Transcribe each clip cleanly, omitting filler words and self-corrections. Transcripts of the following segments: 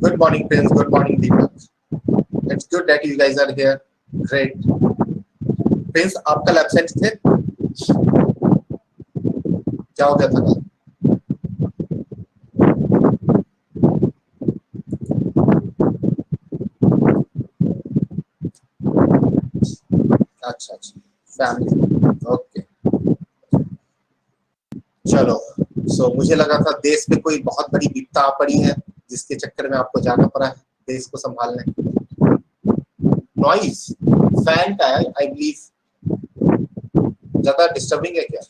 Good morning, Prince. Good morning, Deepak. It's good that you guys are here. Great. Prince, आप कल absent थे? क्या हो गया था कल? अच्छा अच्छा, फैमिली, ओके, चलो। सो मुझे लगा था देश में कोई बहुत बड़ी विपदा आ पड़ी है जिसके चक्कर में आपको जाना पड़ा है देश को संभालने। नॉइज फैन का है, आई बिलीव, ज्यादा डिस्टर्बिंग है क्या?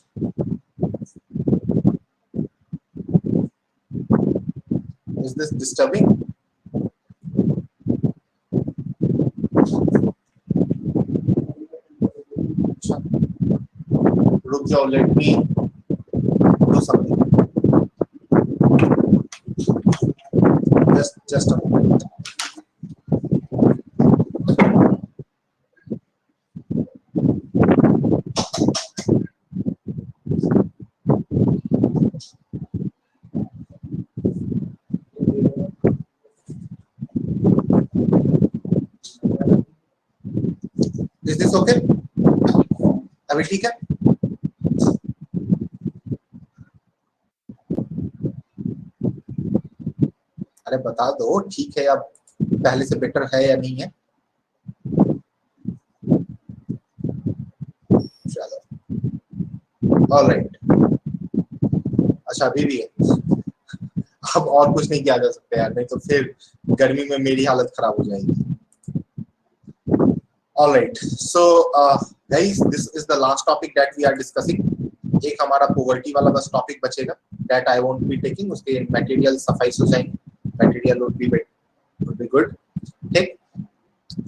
Is this disturbing? रुक जाओ, let me do something, just a moment. Is this okay? अभी ठीक है? अरे बता दो ठीक है या पहले से बेटर है या नहीं है। चलो, ऑलराइट। अच्छा अभी भी है, अब और कुछ नहीं किया जा सकता यार, नहीं तो फिर गर्मी में मेरी हालत खराब हो जाएगी। Alright, so guys, this is the last topic that we are discussing. एक हमारा पॉवर्टी वाला बस टॉपिक बचेगा that I won't be taking, उसके मटेरियल सफाइस हो जाएंगे, मटेरियल वुड बी गुड। ठीक,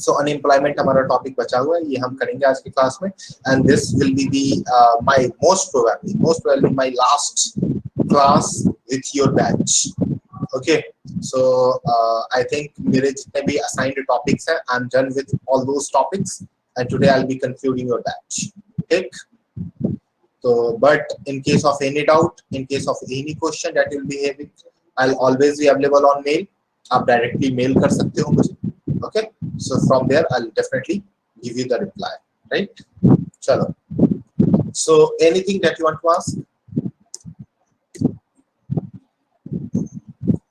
सो अनएम्प्लॉयमेंट हमारा टॉपिक बचा हुआ है, ये हम करेंगे आज की क्लास में, and this will be the my most probably my last class with your batch. Okay, so I think मेरे जितने भी असाइंड टॉपिक्स हैं, I am done with all those topics and today I will be concluding your batch. ठीक, तो but in case of any doubt, in case of any question that you'll be having, I'll always be available on mail. आप directly mail कर सकते हो मुझे। Okay, so from there I'll definitely give you the reply, right? चलो, so anything that you want to ask,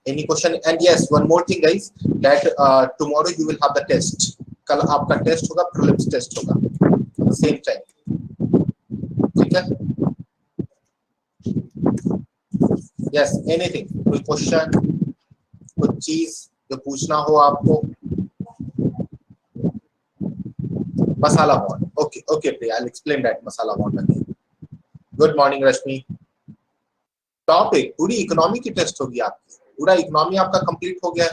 any question? And yes, one more thing guys, that tomorrow you will have the test. कल आपका test होगा, prelims test होगा at the same time, ठीक है? Yes, anything, कोई question, कुछ चीज जो पूछना हो आपको। Masala bond, okay okay Priya, I'll explain that masala bond again. Good morning Rashmi. Topic पूरी इकोनॉमी की टेस्ट होगी आपकी, पूरा इकोनॉमी आपका कंप्लीट हो गया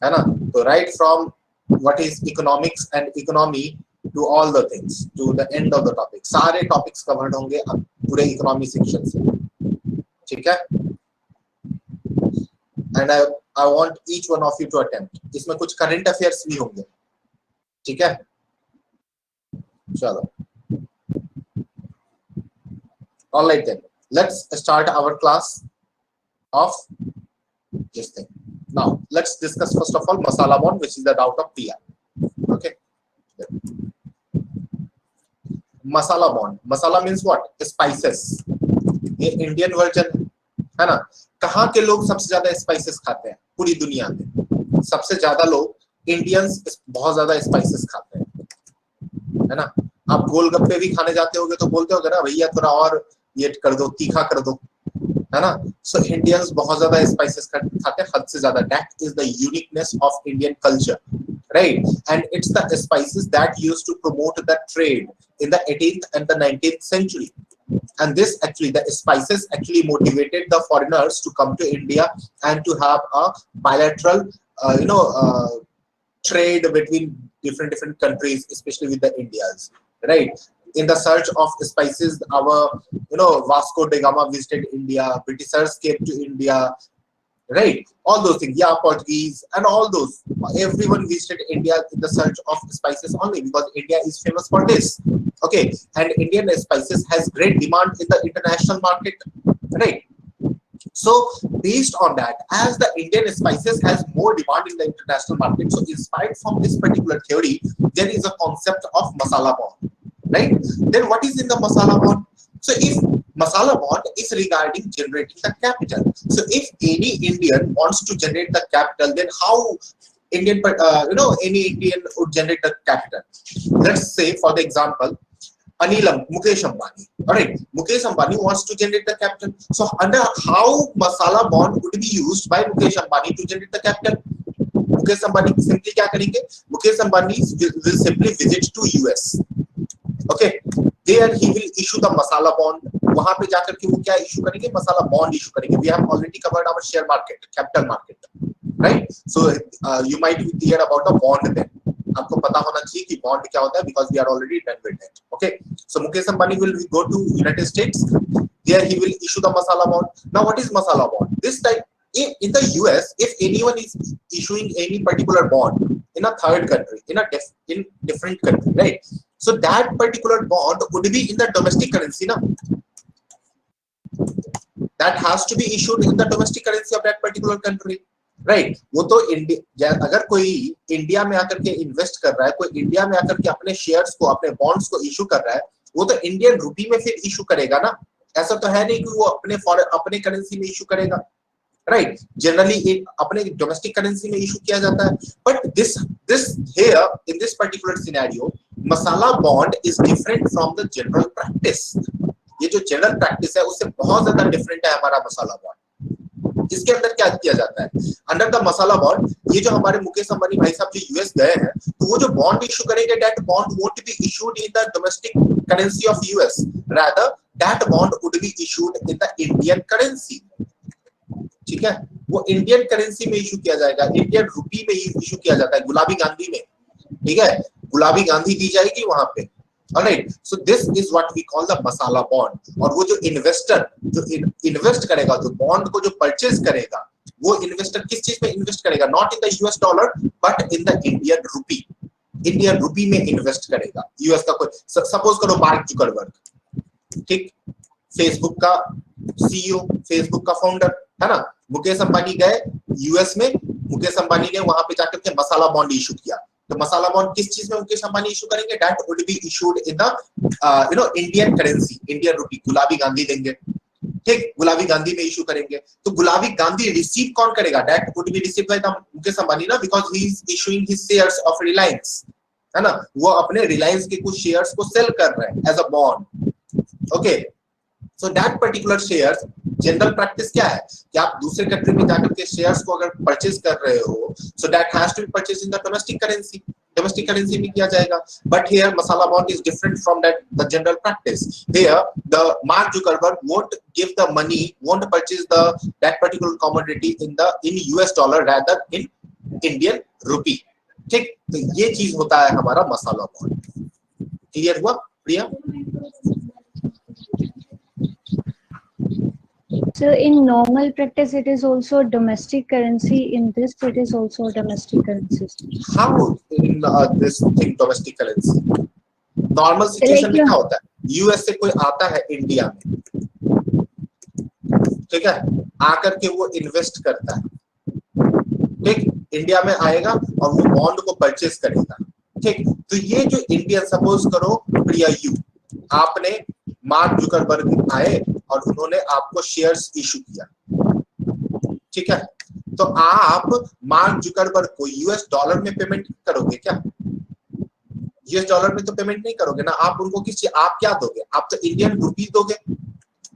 है ना? तो right from what is economics and economy to all the things to the end of the topic, सारे टॉपिक्स कवर्ड होंगे अब पूरे इकोनॉमी सेक्शन से, ठीक है? And I want each one of you to attempt, इसमें कुछ करंट अफेयर्स भी होंगे, ठीक है? चलो, alright then, let's start our class of this thing. Now let's discuss first of all masala bond, which is the doubt of PR. Okay, masala bond, masala means what? Spices. ये Indian version है ना? कहाँ के लोग सबसे ज्यादा spices खाते हैं पूरी दुनिया में? सबसे ज्यादा लोग इंडियंस बहुत ज्यादा स्पाइसेस खाते हैं, है ना? आप गोलगप्पे भी खाने जाते होगे तो बोलते होगे ना भैया थोड़ा और ये कर दो, तीखा कर दो, है ना? सो इंडियंस बहुत ज्यादा स्पाइसेस खाते हैं, हद से ज्यादा। That is the uniqueness of Indian culture, right? And it's the spices that used to promote the trade in the 18th and the 19th century. And this actually, the spices actually motivated the foreigners to come to India and to have a bilateral, trade between different countries, especially with the Indias, right? In the search of spices, our Vasco da Gama visited India, Britishers came to India, right? All those things, yeah, Portuguese and all those, everyone visited India in the search of spices only because India is famous for this. Okay, and Indian spices has great demand in the international market, right? So based on that, as the Indian spices has more demand in the international market, so inspired from this particular theory, there is a concept of masala bond, right? Then what is in the masala bond? So if masala bond is regarding generating the capital, so if any Indian wants to generate the capital, then how Indian, any Indian would generate the capital? Let's say, for the example, Mukesh Ambani. All right, Mukesh Ambani wants to generate the capital. So under how masala bond would be used by Mukesh Ambani to generate the capital? Mukesh Ambani simply क्या करेंगे? Mukesh Ambani will simply visit to US. Okay, there he will issue the masala bond. वहां पे जाकर के वो क्या issue करेंगे? Masala bond issue करेंगे. We have already covered our share market, capital market, right? So you might hear about the bond then. आपको पता होना चाहिए कि bond क्या होता है, because we are already done with it. Okay, so Mukesh Ambani will go to United States. There he will issue the masala bond. Now what is masala bond? This type in the US, if anyone is issuing any particular bond in a third country, in different country, right? So that particular bond would be in the domestic currency, na? That has to be issued in the domestic currency of that particular country, right? वो तो India, अगर कोई India में आकर के invest कर रहा है, कोई इंडिया में आकर के अपने शेयर्स को, अपने बॉन्ड्स को इशू कर रहा है, वो तो इंडियन रुपी में फिर इशू करेगा ना। ऐसा तो है नहीं कि वो अपने करेंसी में इशू करेगा, राइट? जनरली अपने डोमेस्टिक करेंसी में इशू किया जाता है। But this here in this particular scenario, masala bond is different from the general practice. ये जो जनरल प्रैक्टिस है उससे बहुत ज्यादा डिफरेंट है हमारा मसाला बॉन्ड। इसके अंदर क्या किया जाता है? अंडर द मसाला बॉन्ड, ये जो हमारे मुकेश अंबानी भाई साहब जो यूएस गए हैं, तो वो जो बॉन्ड इशू करेंगे, that bond won't be issued in the domestic currency of US, rather that bond would be issued in the Indian currency. ठीक है, वो इंडियन करेंसी में इशू किया जाएगा, इंडियन रुपी में इशू किया जाता है, गुलाबी गांधी में। ठीक है, गुलाबी गांधी दी जाएगी वहां पे। Alright, so this is what we call the masala bond. और वो जो इन्वेस्टर जो इन्वेस्ट करेगा, जो बॉन्ड को जो परचेज करेगा, वो इन्वेस्टर किस चीज में इन्वेस्ट करेगा? Not in the US dollar but in the Indian rupee. Indian rupee में इन्वेस्ट करेगा। यूएस का कोई, सपोज करो मार्क जुकरबर्ग, ठीक, फेसबुक का सीईओ, फेसबुक का फाउंडर है ना, मुकेश अंबानी गए यूएस में, मुकेश अंबानी ने वहां पे जाकर के मसाला बॉन्ड इशू किया। तो मसाला बॉन्ड किस चीज में मुकेश अंबानी इशू करेंगे? That would be issued in the Indian currency, Indian rupee. गुलाबी गांधी देंगे, ठीक, गुलाबी गांधी में इशू करेंगे। तो गुलाबी गांधी रिसीव कौन करेगा? That would be received by the Mukesh Ambani ना, because he is issuing his shares of Reliance, है ना, वो अपने रिलायंस के कुछ शेयर्स को सेल कर रहे हैं as a bond. Okay, so that particular shares, general practice क्या है कि आप दूसरे कंट्री में जाकर के शेयर्स को अगर परचेज कर रहे हो, so that has to be purchase in the domestic currency, domestic currency में किया जाएगा। But here masala bond is different from that the general practice. Here the Mark Zuckerberg won't give the money, won't purchase the that particular commodity in US dollar rather in Indian rupee. ठीक, तो ये चीज होता है हमारा मसाला bond. Clear हुआ प्रिया? So in normal practice, it is also domestic currency. In this, it is also domestic currency. How in this thing domestic currency? Normal situation में क्या होता है? यूएस से कोई आता है इंडिया में, ठीक है, आकर के वो इन्वेस्ट करता है, ठीक, इंडिया में आएगा और वो बॉन्ड को परचेज करेगा। ठीक, तो ये जो इंडियन, सपोज करो प्रिया यू, आपने मार्क जुकरबर्ग आए और उन्होंने आपको शेयर्स इशू किया, ठीक है, तो आप मार्क जुकरबर्ग को यूएस डॉलर में पेमेंट करोगे क्या? यूएस डॉलर में तो पेमेंट नहीं करोगे ना, आप उनको किस चीज, आप क्या दोगे? आप तो इंडियन रुपी दोगे,